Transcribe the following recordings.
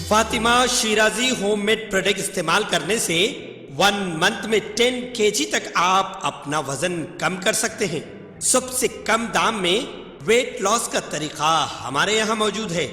Fatima Shirazi home made product استعمال کرنے سے 1 منتھ میں 10 kg تک آپ اپنا وزن کم کر سکتے ہیں۔ سب سے کم دام میں ویٹ لاس کا طریقہ ہمارے یہاں موجود ہے،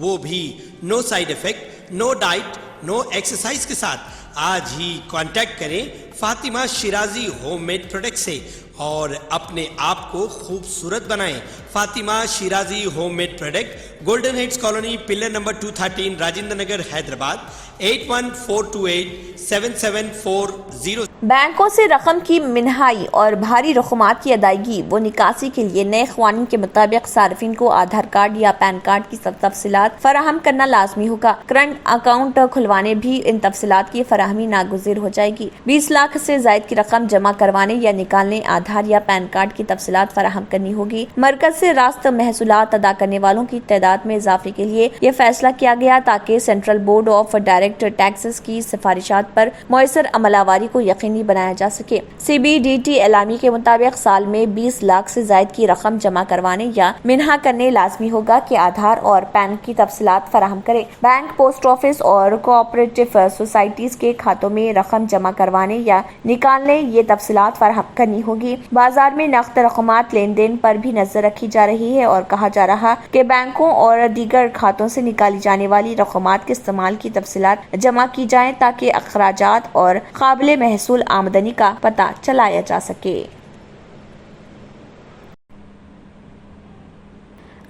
وہ بھی no side effect, no diet, no exercise کے ساتھ۔ آج ہی کانٹیکٹ کریں Fatima Shirazi home made product سے اور اپنے آپ کو خوبصورت بنائیں۔ Fatima Shirazi home made product, golden heights colony, pillar number 213، Rajendra Nagar, Hyderabad, 8142877440۔ بینکوں سے رقم کی منہائی اور بھاری رقومات کی ادائیگی و نکاسی کے لیے نئے قوانین کے مطابق صارفین کو آدھار کارڈ یا پین کارڈ کی سب تفصیلات فراہم کرنا لازمی ہوگا۔ کرنٹ اکاؤنٹ کھلوانے بھی ان تفصیلات کی فراہمی ناگزیر ہو جائے گی۔ 20 لاکھ سے زائد کی رقم جمع کروانے یا نکالنے آدھار یا پین کارڈ کی تفصیلات فراہم کرنی ہوگی۔ مرکز سے راست محصولات ادا کرنے والوں کی تعداد میں اضافے کے لیے یہ فیصلہ کیا گیا تاکہ central board of direct taxes کی سفارشات پر مؤثر عمل آوری کو یقینی بنایا جا سکے۔ CBDT اعلامیے کے مطابق سال میں 20 لاکھ سے زائد کی رقم جمع کروانے یا منہا کرنے لازمی ہوگا کہ آدھار اور پین کی تفصیلات فراہم کرے۔ بینک، پوسٹ آفس اور کوآپریٹو سوسائٹیز کے کھاتوں میں رقم جمع کروانے یا نکالنے یہ تفصیلات فراہم کرنی ہوگی۔ بازار میں نقد رقومات لین دین پر بھی نظر رکھی جا رہی ہے اور کہا جا رہا کہ بینکوں اور دیگر کھاتوں سے نکالی جانے والی رقومات کے استعمال کی تفصیلات جمع کی جائیں تاکہ اخراجات اور قابل محصول آمدنی کا پتہ چلایا جا سکے۔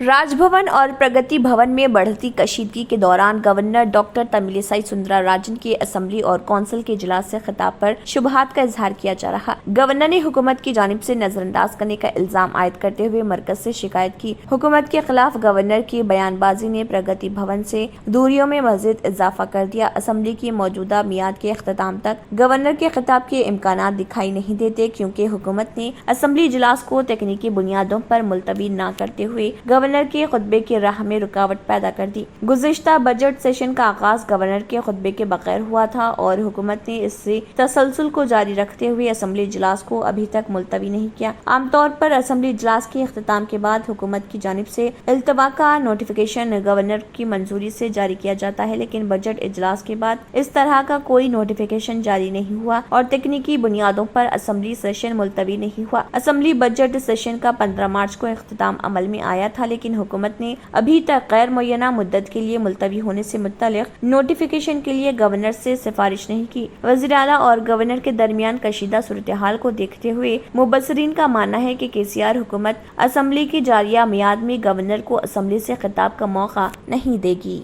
راج بھون اور پرگتی بھون میں بڑھتی کشیدگی کے دوران گورنر ڈاکٹر تمیلیسائی سندرا راجن کے اسمبلی اور کونسل کے اجلاس سے خطاب پر شبہات کا اظہار کیا جا رہا۔ گورنر نے حکومت کی جانب سے نظر انداز کرنے کا الزام عائد کرتے ہوئے مرکز سے شکایت کی۔ حکومت کے خلاف گورنر کی بیان بازی نے پرگتی بھون سے دوریوں میں مزید اضافہ کر دیا۔ اسمبلی کی موجودہ میعاد کے اختتام تک گورنر کے خطاب کے امکانات دکھائی نہیں دیتے کیونکہ حکومت نے اسمبلی اجلاس کو تکنیکی بنیادوں پر ملتوی نہ کرتے ہوئے گورنر کے خطبے کی راہ میں رکاوٹ پیدا کر دی۔ گزشتہ بجٹ سیشن کا آغاز گورنر کے خطبے کے بغیر ہوا تھا اور حکومت نے اس سے تسلسل کو جاری رکھتے ہوئے اسمبلی اجلاس کو ابھی تک ملتوی نہیں کیا۔ عام طور پر اسمبلی اجلاس کے اختتام کے بعد حکومت کی جانب سے التوا کا نوٹیفیکیشن گورنر کی منظوری سے جاری کیا جاتا ہے، لیکن بجٹ اجلاس کے بعد اس طرح کا کوئی نوٹیفیکیشن جاری نہیں ہوا اور تکنیکی بنیادوں پر اسمبلی سیشن ملتوی نہیں ہوا۔ اسمبلی بجٹ سیشن کا 15 مارچ کو اختتام عمل میں آیا تھا، لیکن حکومت نے ابھی تک غیر معینہ مدت کے لیے ملتوی ہونے سے متعلق نوٹیفیکیشن کے لیے گورنر سے سفارش نہیں کی۔ وزیر اعلیٰ اور گورنر کے درمیان کشیدہ صورتحال کو دیکھتے ہوئے مبصرین کا ماننا ہے کہ KCR حکومت اسمبلی کی جاریہ میعاد میں گورنر کو اسمبلی سے خطاب کا موقع نہیں دے گی۔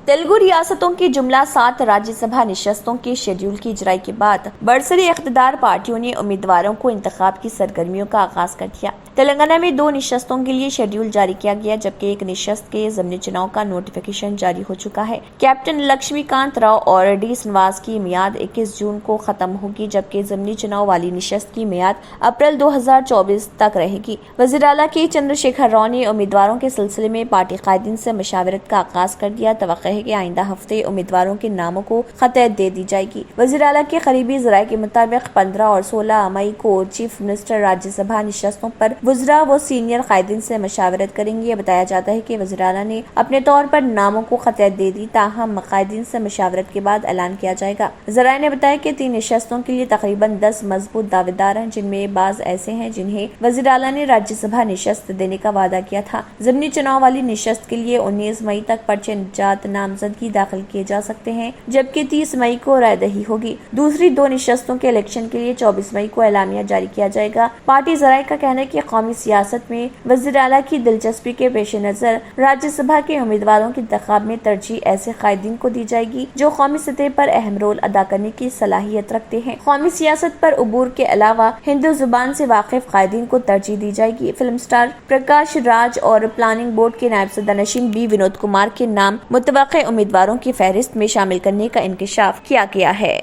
تیلگو ریاستوں کی جملہ 7 راجیہ سبھا نشستوں کے شیڈول کی اجرائی کے بعد برسر اقتدار پارٹیوں نے امیدواروں کو انتخاب کی سرگرمیوں کا آغاز کر دیا۔ تلنگانہ میں 2 نشستوں کے لیے شیڈول جاری کیا گیا جبکہ ایک نشست کے ضمنی چناؤ کا نوٹیفیکیشن جاری ہو چکا ہے۔ کیپٹن لکشمی کانت راؤ اور ڈی سنواس کی میعاد 21 جون کو ختم ہوگی جبکہ ضمنی چناؤ والی نشست کی میعاد اپریل 2024 تک رہے گی۔ وزیر اعلیٰ کے چندر شیکھر راؤ نے امیدواروں کے سلسلے میں پارٹی قائدین سے مشاورت کا آغاز کر دیا۔ توقع ہے کہ آئندہ ہفتے امیدواروں کے ناموں کو خطیت دے دی جائے گی۔ وزیر اعلیٰ کے قریبی ذرائع کے مطابق 15 اور 16 مئی کو چیف منسٹر راجیہ سبھا نشستوں پر وزراء و سینئر قائدین سے مشاورت کریں گے۔ یہ بتایا جاتا ہے کہ وزیر اعلیٰ نے اپنے طور پر ناموں کو خطیت دے دی، تاہم قائدین سے مشاورت کے بعد اعلان کیا جائے گا۔ ذرائع نے بتایا کہ 3 نشستوں کے لیے تقریباً 10 مضبوط دعوے دار ہیں، جن میں بعض ایسے ہیں جنہیں وزیر اعلیٰ نے راجیہ سبھا نشست دینے کا وعدہ کیا تھا۔ ضمنی چناؤ والی نشست کے لیے 19 مئی تک پرچے جات نامزدگی داخل کیے جا سکتے ہیں جبکہ 30 مئی کو رائے دہی ہوگی۔ دوسری 2 نشستوں کے الیکشن کے لیے 24 مئی کو اعلامیہ جاری کیا جائے گا۔ پارٹی ذرائع کا کہنا ہے کہ قومی سیاست میں وزیر اعلیٰ کی دلچسپی کے پیش نظر راجیہ سبھا کے امیدواروں کے انتخاب میں ترجیح ایسے قائدین کو دی جائے گی جو قومی سطح پر اہم رول ادا کرنے کی صلاحیت رکھتے ہیں۔ قومی سیاست پر عبور کے علاوہ ہندی زبان سے واقف قائدین کو ترجیح دی جائے گی۔ فلم سٹار پرکاش راج اور پلاننگ بورڈ کے نائب صدر نشین بی ونود کمار کے نام متوقع امیدواروں کی فہرست میں شامل کرنے کا انکشاف کیا گیا ہے۔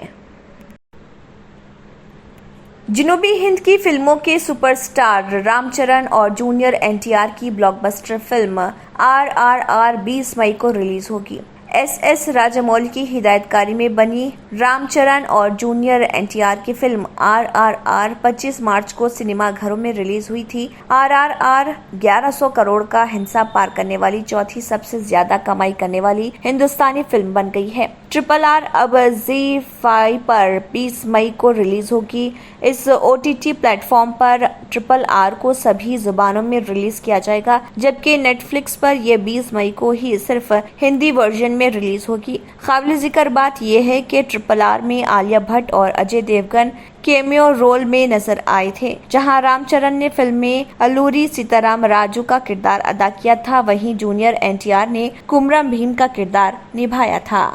جنوبی ہند کی فلموں کے سپر سٹار رام چرن اور جونیئر NTR کی بلاک بسٹر فلم RRR 20 مئی کو ریلیز ہوگی۔ SS راجامولی کی ہدایت کاری میں بنی رام چرن اور جونیئر NTR کی فلم RRR 25 مارچ کو سنیما گھروں میں ریلیز ہوئی تھی۔ RRR 1100 کروڑ کا حصہ پار کرنے والی چوتھی سب سے زیادہ کمائی کرنے والی ہندوستانی فلم بن گئی ہے۔ RRR اب ZEE5 پر 20 مئی کو ریلیز ہوگی۔ اس OTT پلیٹ فارم پر RRR کو سبھی زبانوں میں ریلیز کیا جائے گا، جبکہ نیٹ فلکس پر یہ 20 مئی کو ہی صرف ہندی ورژن میں ریلیز ہوگی۔ قابل ذکر بات یہ ہے کہ RRR میں عالیہ بھٹ اور اجے دیوگن کیمیو رول میں نظر آئے تھے۔ جہاں رام چرن نے فلم میں الوری سیتارام راجو کا کردار ادا کیا تھا، وہیں جونیئر NTR نے کمرم بھیم کا کردار نبھایا تھا۔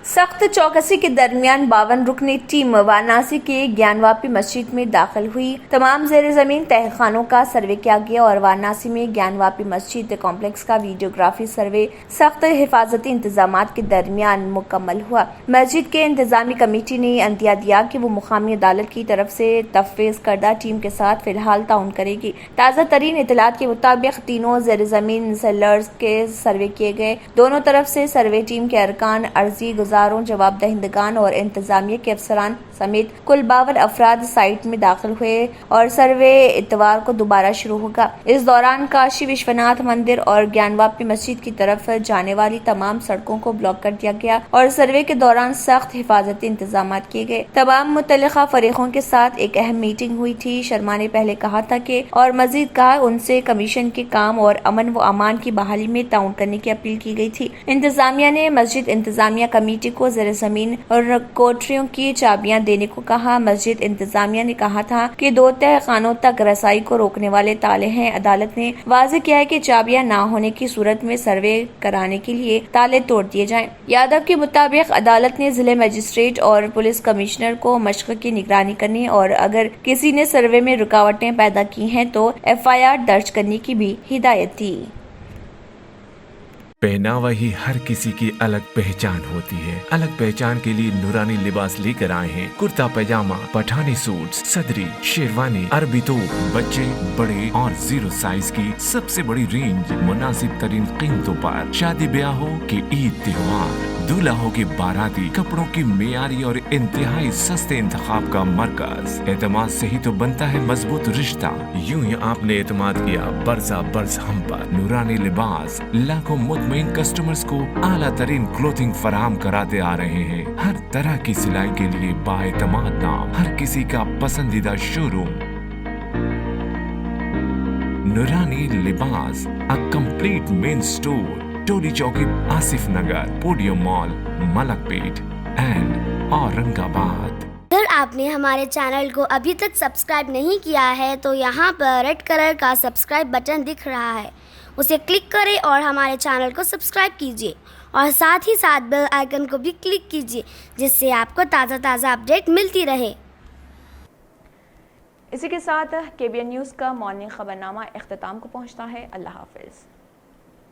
سخت چوکسی کے درمیان 52 رکنی ٹیم وارانسی کے گیان واپی مسجد میں داخل ہوئی۔ تمام زیر زمین تہہ خانوں کا سروے کیا گیا اور وارانسی میں گیان واپی مسجد کمپلیکس کا ویڈیوگرافی سروے سخت حفاظتی انتظامات کے درمیان مکمل ہوا۔ مسجد کے انتظامی کمیٹی نے عندیہ دیا کہ وہ مقامی عدالت کی طرف سے تفویض کردہ ٹیم کے ساتھ فی الحال تعاون کرے گی۔ تازہ ترین اطلاعات کے مطابق تینوں زیر زمین سیلرز کے سروے کیے گئے۔ دونوں طرف سے سروے ٹیم کے ارکان، عرضی گزاروں، جواب دہندگان اور انتظامیہ کے افسران سمیت کل 52 افراد سائٹ میں داخل ہوئے اور سروے اتوار کو دوبارہ شروع ہوگا۔ اس دوران کاشی وشوناتھ مندر اور گیان واپی مسجد کی طرف جانے والی تمام سڑکوں کو بلاک کر دیا گیا اور سروے کے دوران سخت حفاظتی انتظامات کیے گئے۔ تمام متعلقہ فریقوں کے ساتھ ایک اہم میٹنگ ہوئی تھی۔ شرما نے پہلے کہا تھا کہ اور مزید کہا ان سے کمیشن کے کام اور امن و امان کی بحالی میں تعاون کرنے کی اپیل کی گئی تھی۔ انتظامیہ نے مسجد انتظامیہ کمیٹی کو زیر زمین اور کوٹریوں کی چابیاں دینے کو کہا۔ مسجد انتظامیہ نے کہا تھا کہ 2 تہہ خانوں تک رسائی کو روکنے والے تالے ہیں۔ عدالت نے واضح کیا ہے کہ چابیاں نہ ہونے کی صورت میں سروے کرانے کے لیے تالے توڑ دیے جائیں۔ یادو کے مطابق عدالت نے ضلع مجسٹریٹ اور پولیس کمشنر کو مشق کی نگرانی کرنے اور اگر کسی نے سروے میں رکاوٹیں پیدا کی ہیں تو FIR درج کرنے کی بھی ہدایت دی۔ پہناوا ہی ہر کسی کی الگ پہچان ہوتی ہے۔ الگ پہچان کے لیے نورانی لباس لے کر آئے ہیں۔ کرتا پیجامہ، پٹھانی سوٹس، صدری، شیروانی، عربی توپ، بچے، بڑے اور 0 سائز کی سب سے بڑی رینج مناسب ترین قیمتوں پر۔ شادی بیاہ ہو کہ عید تہوار، دولہا ہو کہ باراتی، کپڑوں کی معیاری اور انتہائی سستے انتخاب کا مرکز۔ اعتماد سے ہی تو بنتا ہے مضبوط رشتہ۔ یوں ہی آپ نے اعتماد کیا برسا برس ہم پر۔ نورانی لباس لاکھوں مطمئن کسٹمرز کو اعلیٰ ترین کلوتھنگ فراہم کراتے آ رہے ہیں۔ ہر طرح کی سلائی کے لیے بااعتماد نام، ہر کسی کا پسندیدہ شو روم۔ نورانی لباس، a complete main store، Toli Chowki, Asif Nagar, podium mall, Malakpet and Aurangabad. اگر آپ نے ہمارے چینل کو ابھی تک سبسکرائب نہیں کیا ہے تو یہاں پر ریڈ کلر کا سبسکرائب بٹن دکھ رہا ہے، اسے کلک کریں اور ہمارے چینل کو سبسکرائب کیجیے اور ساتھ ہی ساتھ بیل آئیکن کو بھی کلک کیجیے جس سے آپ کو تازہ اپڈیٹ ملتی رہے۔ اسی کے ساتھ KBN نیوز کا مارننگ خبرنامہ اختتام کو پہنچتا ہے۔ اللہ حافظ۔